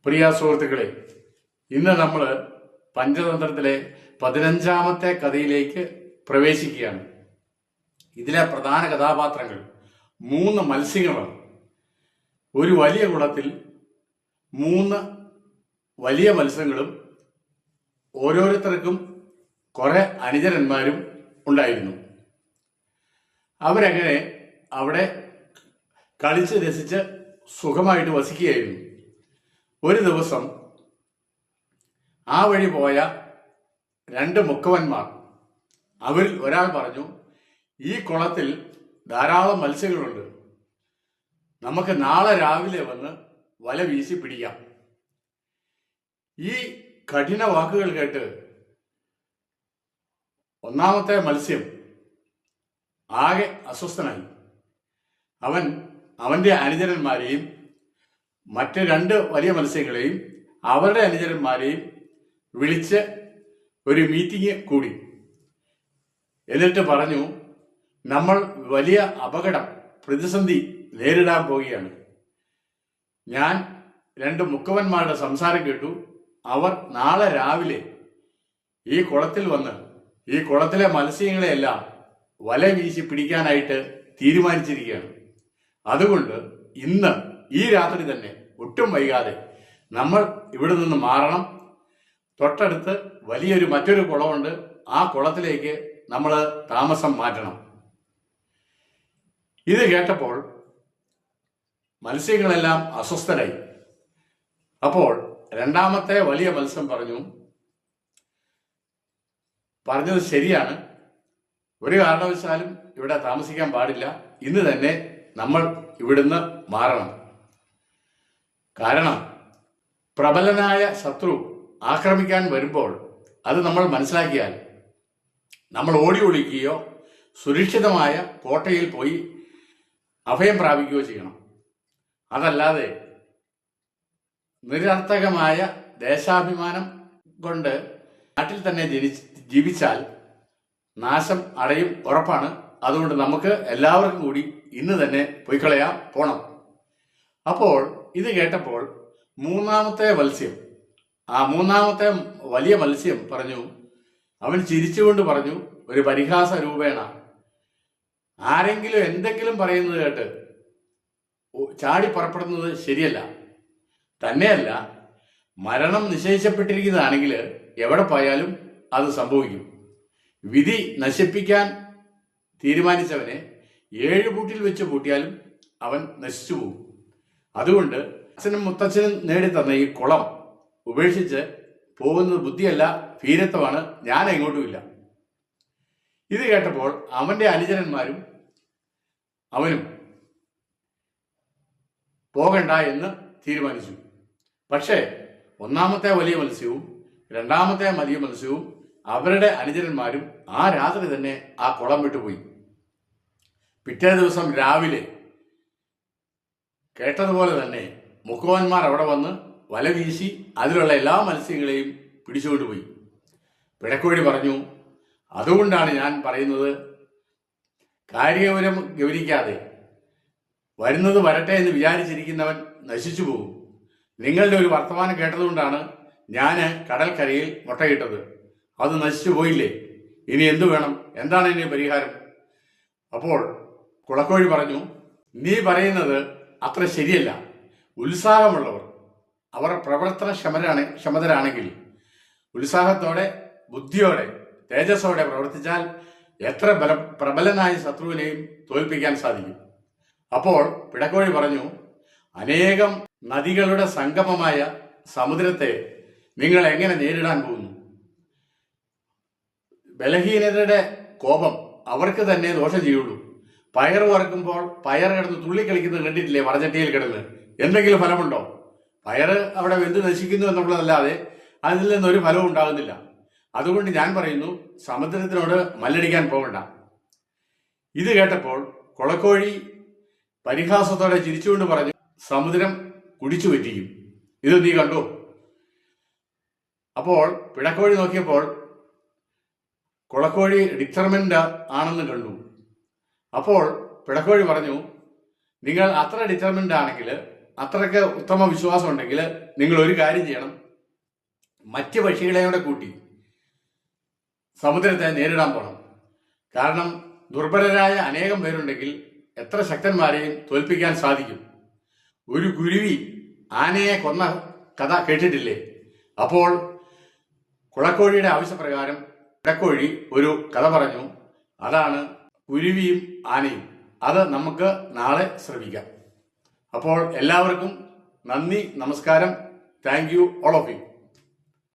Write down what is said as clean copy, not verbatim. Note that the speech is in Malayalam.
പ്രിയ സുഹൃത്തുക്കളെ, ഇന്ന് നമ്മൾ പഞ്ചതന്ത്രത്തിലെ 15ാമത്തെ കഥയിലേക്ക് പ്രവേശിക്കുകയാണ്. ഇതിലെ പ്രധാന കഥാപാത്രങ്ങൾ 3 മത്സ്യങ്ങളാണ്. ഒരു വലിയ കുളത്തിൽ 3 വലിയ മത്സ്യങ്ങളും ഓരോരുത്തർക്കും കുറെ അനുചരന്മാരും ഉണ്ടായിരുന്നു. അവരങ്ങനെ അവിടെ കളിച്ച് രസിച്ച് സുഖമായിട്ട് വസിക്കുകയായിരുന്നു. ഒരു ദിവസം ആ വഴി പോയ 2 മുക്കവന്മാർ, അവരിൽ ഒരാൾ പറഞ്ഞു, ഈ കുളത്തിൽ ധാരാളം മത്സ്യങ്ങളുണ്ട്, നമുക്ക് നാളെ രാവിലെ വന്ന് വല വീശി പിടിക്കാം. ഈ കഠിന വാക്കുകൾ കേട്ട് ഒന്നാമത്തെ മത്സ്യം ആകെ അസ്വസ്ഥനായി. അവൻ അവന്റെ അനുചരന്മാരെയും മറ്റ് 2 വലിയ മത്സ്യങ്ങളെയും അവരുടെ അനുചരന്മാരെയും വിളിച്ച് ഒരു മീറ്റിംഗ് കൂടി. എന്നിട്ട് പറഞ്ഞു, നമ്മൾ വലിയ അപകടം, പ്രതിസന്ധി നേരിടാൻ പോവുകയാണ്. ഞാൻ 2 മുക്കവന്മാരുടെ സംസാരം കേട്ടു. അവർ നാളെ രാവിലെ ഈ കുളത്തിൽ വന്ന് ഈ കുളത്തിലെ മത്സ്യങ്ങളെയെല്ലാം വല വീശി പിടിക്കാനായിട്ട് തീരുമാനിച്ചിരിക്കുകയാണ്. അതുകൊണ്ട് ഇന്ന് ഈ രാത്രി തന്നെ, ഒട്ടും വൈകാതെ നമ്മൾ ഇവിടെ നിന്ന് മാറണം. തൊട്ടടുത്ത് മറ്റൊരു കുളമുണ്ട്, ആ കുളത്തിലേക്ക് നമ്മൾ താമസം മാറ്റണം. ഇത് കേട്ടപ്പോൾ മത്സ്യങ്ങളെല്ലാം അസ്വസ്ഥരായി. അപ്പോൾ രണ്ടാമത്തെ വലിയ മത്സ്യം പറഞ്ഞത് ശരിയാണ്, ഒരു കാരണവശാലും ഇവിടെ താമസിക്കാൻ പാടില്ല, ഇന്ന് തന്നെ നമ്മൾ ഇവിടുന്ന് മാറണം. കാരണം പ്രബലനായ ശത്രു ആക്രമിക്കാൻ വരുമ്പോൾ അത് നമ്മൾ മനസ്സിലാക്കിയാൽ നമ്മൾ ഓടി ഒളിക്കുകയോ സുരക്ഷിതമായ കോട്ടയിൽ പോയി അഭയം പ്രാപിക്കുകയോ ചെയ്യണം. അതല്ലാതെ നിരർത്ഥകമായ ദേശാഭിമാനം കൊണ്ട് നാട്ടിൽ തന്നെ ജീവിച്ചാൽ നാശം അടയും, ഉറപ്പാണ്. അതുകൊണ്ട് നമുക്ക് എല്ലാവർക്കും കൂടി ഇന്ന് തന്നെ പോണം. അപ്പോൾ ഇത് കേട്ടപ്പോൾ മൂന്നാമത്തെ വലിയ മത്സ്യം പറഞ്ഞു, അവൻ ചിരിച്ചുകൊണ്ട് പറഞ്ഞു, ഒരു പരിഹാസ രൂപേണ, ആരെങ്കിലും എന്തെങ്കിലും പറയുന്നത് കേട്ട് ചാടി പുറപ്പെടുന്നത് ശരിയല്ല. തന്നെയല്ല, മരണം നിശ്ചയിക്കപ്പെട്ടിരിക്കുന്നതാണെങ്കിൽ എവിടെ പോയാലും അത് സംഭവിക്കും. വിധി നശിപ്പിക്കാൻ തീരുമാനിച്ചവനെ 7 പൂട്ടിൽ വെച്ച് പൂട്ടിയാലും അവൻ നശിച്ചു പോകും. അതുകൊണ്ട് അച്ഛനും മുത്തച്ഛനും നേടിത്തന്ന ഈ കുളം ഉപേക്ഷിച്ച് പോകുന്നത് ബുദ്ധിയല്ല, ഭീരത്വമാണ്. ഞാൻ എങ്ങോട്ടുമില്ല. ഇത് കേട്ടപ്പോൾ അവന്റെ അനുചരന്മാരും അവനും പോകണ്ട എന്ന് തീരുമാനിച്ചു. പക്ഷേ ഒന്നാമത്തെ വലിയ മത്സ്യവും രണ്ടാമത്തെ വലിയ മത്സ്യവും അവരുടെ അനുചരന്മാരും ആ രാത്രി തന്നെ ആ കുളം വിട്ടുപോയി. പിറ്റേ ദിവസം രാവിലെ കേട്ടതുപോലെ തന്നെ മുക്കവന്മാർ അവിടെ വന്ന് വല വീശി അതിലുള്ള എല്ലാ മത്സ്യങ്ങളെയും പിടിച്ചുകൊണ്ടുപോയി. പിടക്കോഴി പറഞ്ഞു, അതുകൊണ്ടാണ് ഞാൻ പറയുന്നത്, കാര്യഗൗരം ഗൗനിക്കാതെ വരുന്നത് വരട്ടെ എന്ന് വിചാരിച്ചിരിക്കുന്നവൻ നശിച്ചു പോകും. നിങ്ങളുടെ ഒരു വർത്തമാനം കേട്ടതുകൊണ്ടാണ് ഞാൻ കടൽക്കരയിൽ മുട്ടയിട്ടത്. അത് നശിച്ചു പോയില്ലേ? ഇനി എന്തു വേണം? എന്താണ് ഇനി പരിഹാരം? അപ്പോൾ കുളക്കോഴി പറഞ്ഞു, നീ പറയുന്നത് അത്ര ശരിയല്ല. ഉത്സാഹമുള്ളവർ, അവർ ക്ഷമതരാണെങ്കിൽ ഉത്സാഹത്തോടെ, ബുദ്ധിയോടെ, തേജസ്സോടെ പ്രവർത്തിച്ചാൽ എത്ര പ്രബലനായ ശത്രുവിനെയും തോൽപ്പിക്കാൻ സാധിക്കും. അപ്പോൾ പിടക്കോഴി പറഞ്ഞു, അനേകം നദികളുടെ സംഗമമായ സമുദ്രത്തെ നിങ്ങൾ എങ്ങനെ നേരിടാൻ പോകുന്നു? ബലഹീനതയുടെ കോപം അവർക്ക് തന്നെ ദോഷം ചെയ്യുള്ളൂ. പയർ വറക്കുമ്പോൾ പയർ കിടന്ന് തുള്ളിക്കളിക്കുന്നത് കണ്ടിട്ടില്ലേ? വറചട്ടിയിൽ കിടന്ന് എന്തെങ്കിലും ഫലമുണ്ടോ? പയർ അവിടെ വെന്ത് നശിക്കുന്നു എന്നുള്ളതല്ലാതെ അതിൽ നിന്നൊരു ഫലവും ഉണ്ടാകുന്നില്ല. അതുകൊണ്ട് ഞാൻ പറയുന്നു, സമുദ്രത്തിനോട് മല്ലടിക്കാൻ പോകണ്ട. ഇത് കേട്ടപ്പോൾ കുളക്കോഴി പരിഹാസത്തോടെ ചിരിച്ചുകൊണ്ട് പറഞ്ഞു, സമുദ്രം കുടിച്ചു പറ്റിക്കും. ഇത് നീ കണ്ടോ? അപ്പോൾ പിടക്കോഴി നോക്കിയപ്പോൾ കുളക്കോഴി ഡിറ്റർമിൻഡ് ആണെന്ന് കണ്ടു. അപ്പോൾ പിടക്കോഴി പറഞ്ഞു, നിങ്ങൾ അത്ര ഡിറ്റർമിൻഡ് ആണെങ്കിൽ അത്രയ്ക്ക് ഉത്തമ വിശ്വാസം ഉണ്ടെങ്കിൽ നിങ്ങൾ ഒരു കാര്യം ചെയ്യണം, മറ്റ് പക്ഷികളെ കൂടെ കൂട്ടി സമുദ്രത്തെ നേരിടാൻ പോകണം. കാരണം ദുർബലരായ അനേകം പേരുണ്ടെങ്കിൽ എത്ര ശക്തന്മാരെയും തോൽപ്പിക്കാൻ സാധിക്കും. ഒരു കുരുവി ആനയെ കൊന്ന കഥ കേട്ടിട്ടില്ലേ? അപ്പോൾ കുളക്കോഴിയുടെ ആവശ്യപ്രകാരം ഇടക്കോഴി ഒരു കഥ പറഞ്ഞു. അതാണ് കുരുവിയും ആനയും. അത് നമുക്ക് നാളെ ശ്രമിക്കാം. അപ്പോൾ എല്ലാവർക്കും നന്ദി, നമസ്കാരം. Thank you all of U.